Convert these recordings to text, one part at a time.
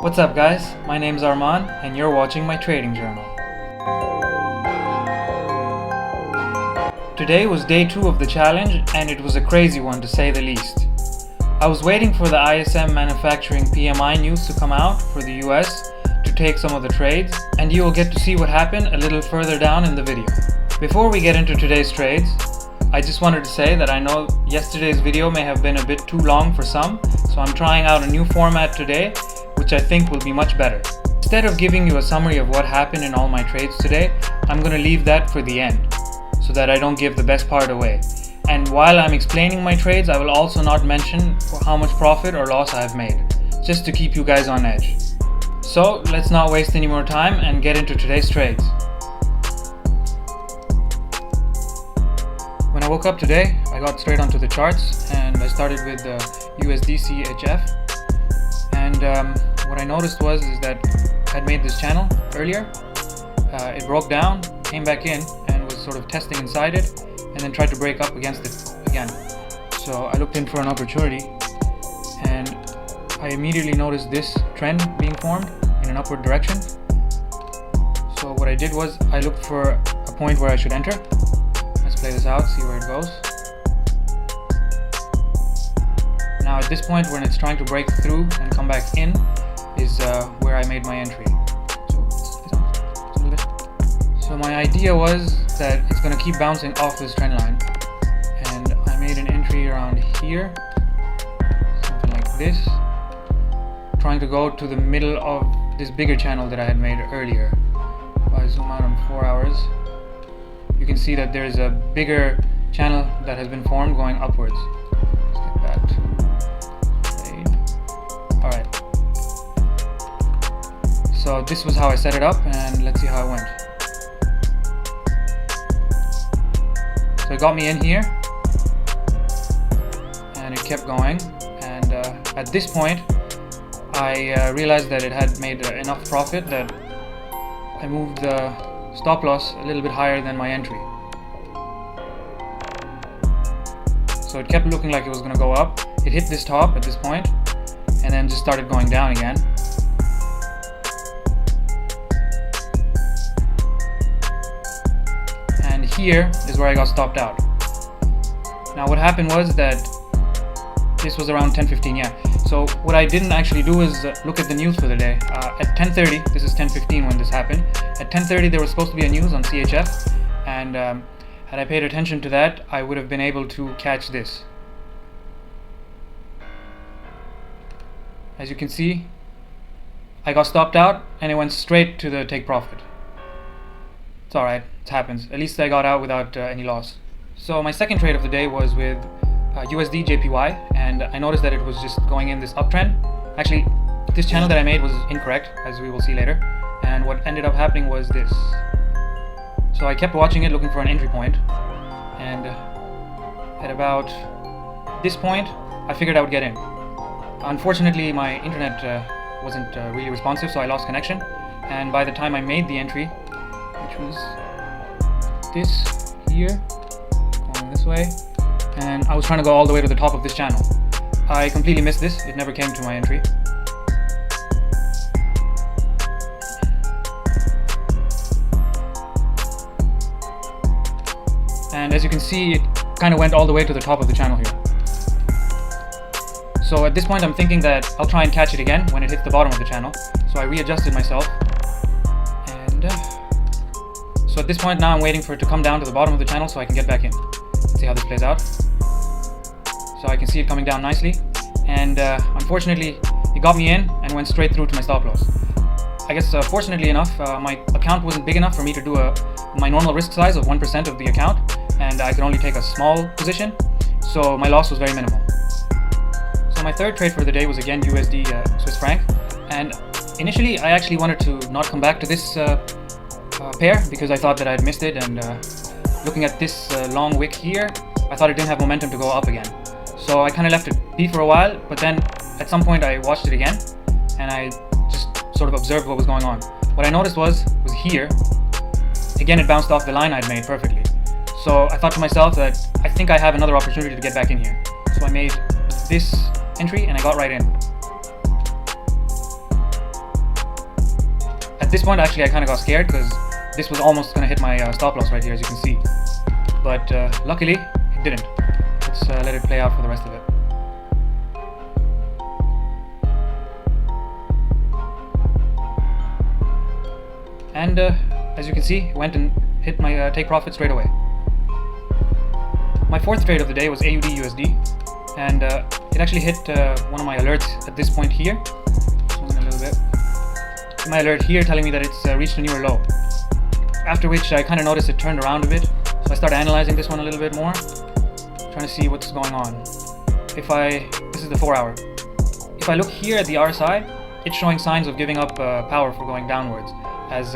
What's up guys, my name's Arman and you're watching my trading journal. Today was day 2 of the challenge and it was a crazy one to say the least. I was waiting for the ISM manufacturing PMI news to come out for the US to take some of the trades, and you will get to see what happened a little further down in the video. Before we get into today's trades, I just wanted to say that I know yesterday's video may have been a bit too long for some, so I'm trying out a new format today which I think will be much better. Instead of giving you a summary of what happened in all my trades today, I'm going to leave that for the end so that I don't give the best part away. And while I'm explaining my trades, I will also not mention how much profit or loss I have made, just to keep you guys on edge. So let's not waste any more time and get into today's trades. When I woke up today, I got straight onto the charts and I started with the USD CHF. And what I noticed was that I had made this channel earlier. It broke down, came back in, and was sort of testing inside it, and then tried to break up against it again. So I looked in for an opportunity, and I immediately noticed this trend being formed in an upward direction. So what I did was I looked for a point where I should enter. Let's play this out, see where it goes. Now at this point, when it's trying to break through and come back in, is where I made my entry. So my idea was that it's going to keep bouncing off this trend line, and I made an entry around here, something like this, trying to go to the middle of this bigger channel that I had made earlier. If I zoom out on 4 hours, you can see that there's a bigger channel that has been formed going upwards. Let's get that. Alright, so this was how I set it up, and let's see how it went. So it got me in here and it kept going, and at this point I realized that it had made enough profit that I moved the stop loss a little bit higher than my entry. So it kept looking like it was going to go up. It hit this top at this point and then just started going down again. And here is where I got stopped out. Now what happened was that this was around 10:15, yeah. So what I didn't actually do is look at the news for the day. At 10:30, this is 10:15 when this happened. At 10:30 there was supposed to be a news on CHF, and had I paid attention to that, I would have been able to catch this. As you can see, I got stopped out and it went straight to the take profit. It's alright, it happens. At least I got out without any loss. So my second trade of the day was with USD JPY, and I noticed that it was just going in this uptrend. Actually, this channel that I made was incorrect, as we will see later, and what ended up happening was this. So I kept watching it, looking for an entry point, and at about this point I figured I would get in. Unfortunately, my internet wasn't really responsive, so I lost connection, and by the time I made the entry, which was this here, going this way, and I was trying to go all the way to the top of this channel, I completely missed this. It never came to my entry. And as you can see, it kind of went all the way to the top of the channel here. So at this point I'm thinking that I'll try and catch it again when it hits the bottom of the channel. So I readjusted myself, and so at this point now I'm waiting for it to come down to the bottom of the channel so I can get back in. Let's see how this plays out. So I can see it coming down nicely, and unfortunately it got me in and went straight through to my stop loss. I guess fortunately enough, my account wasn't big enough for me to do my normal risk size of 1% of the account, and I could only take a small position, so my loss was very minimal. So my third trade for the day was again USD Swiss franc, and initially I actually wanted to not come back to this pair because I thought that I had missed it, and looking at this long wick here, I thought it didn't have momentum to go up again. So I kind of left it be for a while, but then at some point I watched it again and I just sort of observed what was going on. What I noticed was here, again it bounced off the line I'd made perfectly. So I thought to myself that I think I have another opportunity to get back in here. So I made this entry and I got right in. At this point, actually, I kind of got scared because this was almost going to hit my stop loss right here, as you can see. But luckily, it didn't. Let's let it play out for the rest of it. And as you can see, it went and hit my take profit straight away. My fourth trade of the day was AUD USD, and it actually hit one of my alerts at this point here. Zoom in a little bit. My alert here telling me that it's reached a newer low. After which I kind of noticed it turned around a bit, so I started analyzing this one a little bit more, trying to see what's going on. This is the 4 hour. If I look here at the RSI, it's showing signs of giving up power for going downwards, as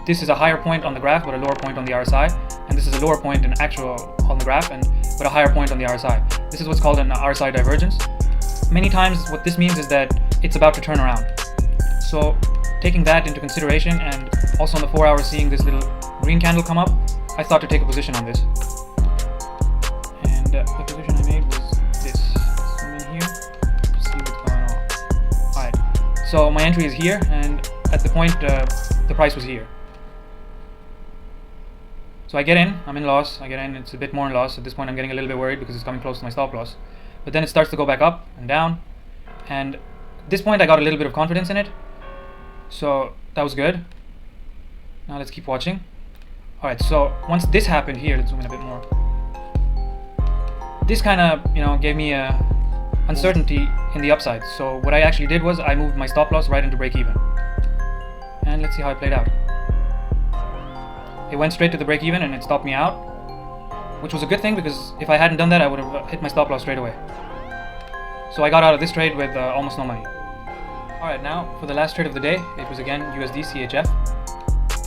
this is a higher point on the graph but a lower point on the RSI, and this is a lower point in actual on the graph but a higher point on the RSI. This is what's called an RSI divergence. Many times what this means is that it's about to turn around. So taking that into consideration, and also on the 4 hours seeing this little green candle come up, I thought to take a position on this. And the position I made was this. Zoom in here to see what's going on. Alright, so my entry is here, and at the point the price was here. So I get in, I'm in loss, I get in, it's a bit more in loss. At this point I'm getting a little bit worried because it's coming close to my stop loss. But then it starts to go back up and down, and at this point I got a little bit of confidence in it. So that was good. Now let's keep watching. Alright, so once this happened here, let's zoom in a bit more. This kind of, gave me a uncertainty in the upside. So what I actually did was I moved my stop loss right into break even. And let's see how it played out. It went straight to the break even and it stopped me out, which was a good thing because if I hadn't done that I would have hit my stop loss straight away. So I got out of this trade with almost no money. Alright, now for the last trade of the day, it was again USD CHF,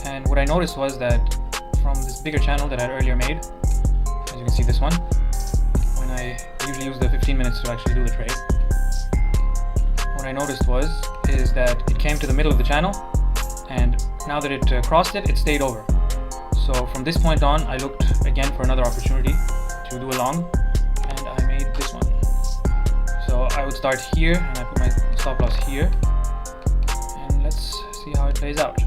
and what I noticed was that from this bigger channel that I had earlier made, as you can see this one, when I usually use the 15 minutes to actually do the trade, what I noticed is that it came to the middle of the channel, and now that it crossed it, it stayed over. So from this point on, I looked again for another opportunity to do a long, and I made this one. So I would start here, and I put my stop loss here, and let's see how it plays out.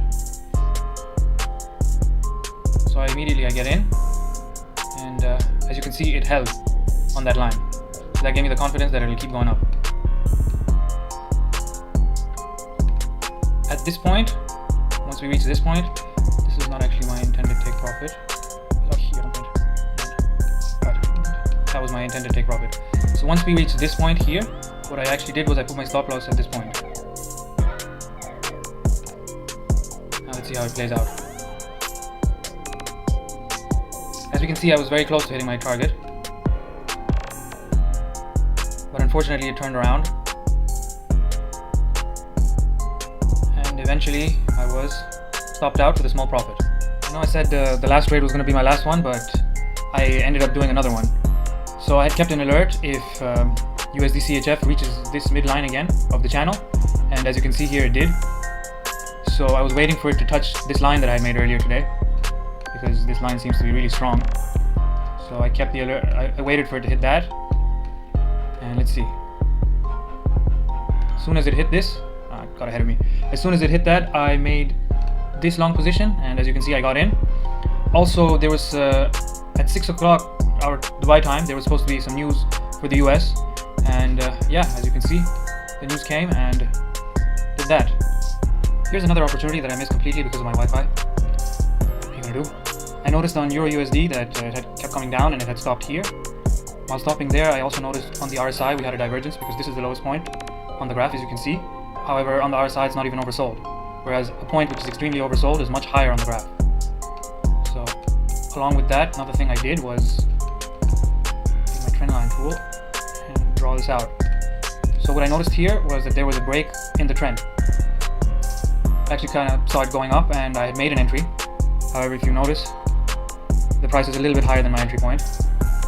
So I get in, and as you can see, it held on that line. So that gave me the confidence that it will keep going up. At this point, once we reach this point, this is not actually my intended take profit. That was my intended take profit. So once we reach this point here, what I actually did was I put my stop loss at this point. Now let's see how it plays out. As we can see, I was very close to hitting my target, but unfortunately it turned around, and eventually I was stopped out with a small profit. I know I said the last trade was going to be my last one, but I ended up doing another one. So I had kept an alert if USD CHF reaches this midline again of the channel, and as you can see here, it did. So I was waiting for it to touch this line that I had made earlier today, because this line seems to be really strong. So I kept the alert, I waited for it to hit that, and let's see. As soon as it hit this, it got ahead of me. As soon as it hit that, I made this long position, and as you can see, I got in. Also, there was at 6 o'clock our Dubai time, there was supposed to be some news for the US, and yeah, as you can see, the news came and did that. Here's another opportunity that I missed completely because of my Wi-Fi. What are you gonna do? I noticed on Euro USD that it had kept coming down and it had stopped here. While stopping there, I also noticed on the RSI we had a divergence because this is the lowest point on the graph, as you can see. However, on the RSI it's not even oversold, whereas a point which is extremely oversold is much higher on the graph. So along with that, another thing I did was take my trend line tool and draw this out. So what I noticed here was that there was a break in the trend. I actually kind of saw it going up and I had made an entry. However, if you notice, the price is a little bit higher than my entry point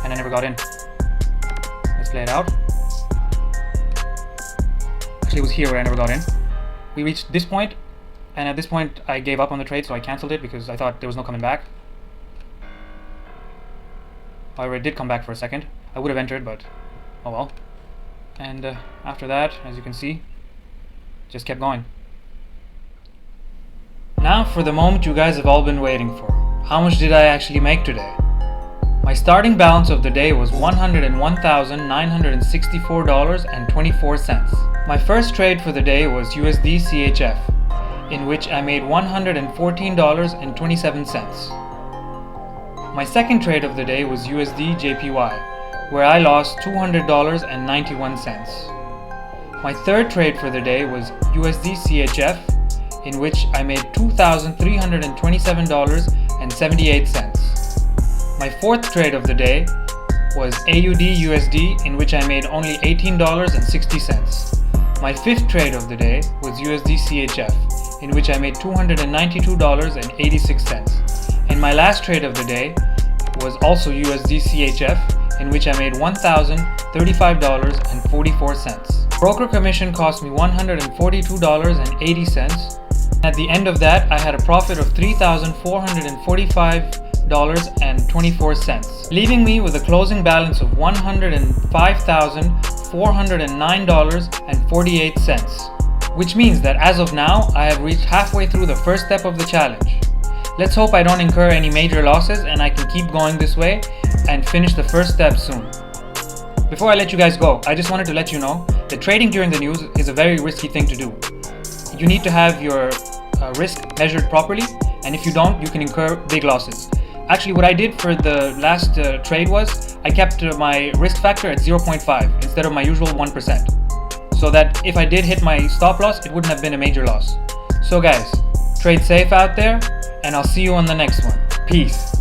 and I never got in. Let's play it out. Actually, it was here where I never got in. We reached this point, and at this point I gave up on the trade, so I cancelled it because I thought there was no coming back. However, it did come back for a second. I would have entered, but oh well. And after that, as you can see, just kept going. Now for the moment you guys have all been waiting for. How much did I actually make today? My starting balance of the day was $101,964.24. My first trade for the day was USD CHF, in which I made $114.27. My second trade of the day was USD JPY, where I lost $200.91. My third trade for the day was USD CHF, in which I made $2,327.78. My fourth trade of the day was AUD USD, in which I made only $18.60. My fifth trade of the day was USD CHF, in which I made $292.86. And my last trade of the day was also USD CHF, in which I made $1,035.44. Broker commission cost me $142.80. At the end of that, I had a profit of $3,445.24, leaving me with a closing balance of $105,409.48, which means that as of now, I have reached halfway through the first step of the challenge. Let's hope I don't incur any major losses and I can keep going this way and finish the first step soon. Before I let you guys go, I just wanted to let you know that trading during the news is a very risky thing to do. You need to have your risk measured properly, and if you don't, you can incur big losses. Actually, what I did for the last trade was I kept my risk factor at 0.5 instead of my usual 1%, so that if I did hit my stop loss, it wouldn't have been a major loss. So guys, trade safe out there, and I'll see you on the next one. Peace.